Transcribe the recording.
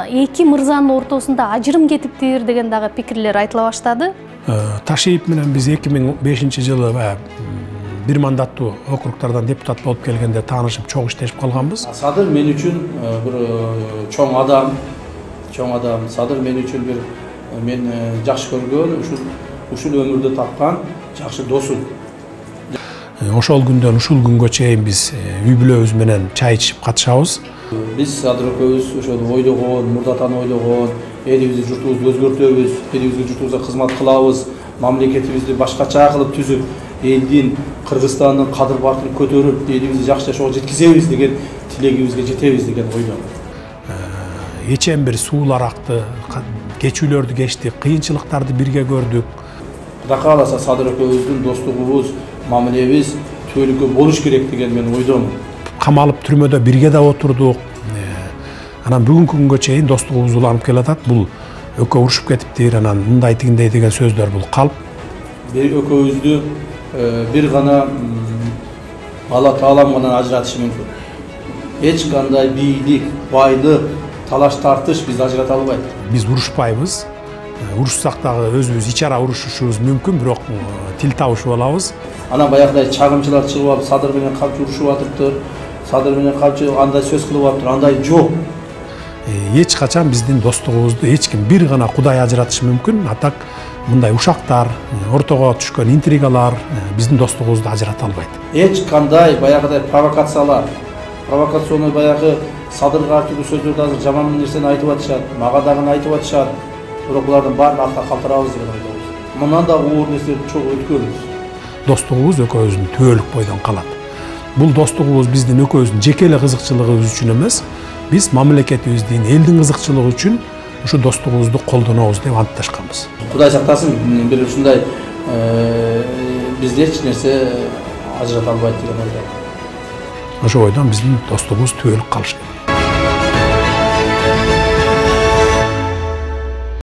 эки мырзанын ортосунда ажырым кетиптир деген дагы пикирлер айтыла баштады. Ташиев менен биз 2005-жылы бир мандаттуу округдардан депутат болуп келгенде таанышып, чоң иштешип калганбыз. Садыр мен үчүн бир чоң адам. Садыр мен үчүн бир мен жакшы көргөн, ушул өмүрдө тапкан жакшы досум. Ошол күндөн ушул күнгө чейин биз үй бүлөбүз менен чай ичип катышабыз. Биз Садыр экөөбүз ошол ойлогон, мурдатан ойлогон, элибизди, журтубузду өзгөртөбүз, элибизге, журтубузга кызмат кылабыз, мамлекетибизди башкача кылып түзүп, элдин, Кыргызстандын кадыр-бартын көтөрүп, элибизди жакшы жашоого жеткизебиз деген тилегибизге жетебиз деген ойдомун. Ечен бир суулар акты, кечүүлөрдү кечтик, кыйынчылыктарды бирге көрдүк. Кудай кааласа Садыр экөөбүздүн достугубуз, мамилебиз түбөлүккө болуш керек деген мен ойдомун. Камалып түрмөдө бирге да отурдук. Анан бүгүнкү күнгө чейин достугубуз уланып келатат. Бул экөө урушуп кетиптир, анан мындай тигиндей деген сөздөр бул калп. Экөөбүздү бир гана Алла Таалам гана ажыратышы мүмкүн. Эч кандай бийлик, байлык, талаш тартыш биз ажырата албайт. Биз урушпайбыз. Урушсак дагы өзүбүз ичара урушушубуз мүмкүн, бирок тил табышып алабыз. Анан баягыдай чагымчылар чыгып алып, Садыр менен камчы урушуп атыптыр. Садыр менен камчы андай сөз кылып атыптыр, андай жок. Эч качан биздин достугубузду эч ким бир гана Кудай ажыратышы мүмкүн. Атак мындай ушактар, ортого түшкөн интригалар биздин достугубузду ажырата албайт. Эч кандай баягыдай провокационный баягы Садырга артуу сөздөрдү азыр жаман нерсени айтып атышат, мага дагы айтып атышат. Бирок булардын баарын артка калтырабыз деген ойдобуз. Мындан да оор нерселерди чогуу өткөрүбүз. Достугубуз экөөбүздүн түбөлүк бойдон калат. Бул достугубуз биздин экөөбүздүн жеке эле кызыкчылыгыбыз үчүн эмес, биз мамлекетибиздин, элдин кызыкчылыгы үчүн ушу достугубузду колдонобуз деп антташканбыз. Кудай сактасын, бир ушундай бизди эч нерсе ажырата албайт деген ойдомун. Ошол бойдон биздин достугубуз түбөлүк калышы керек.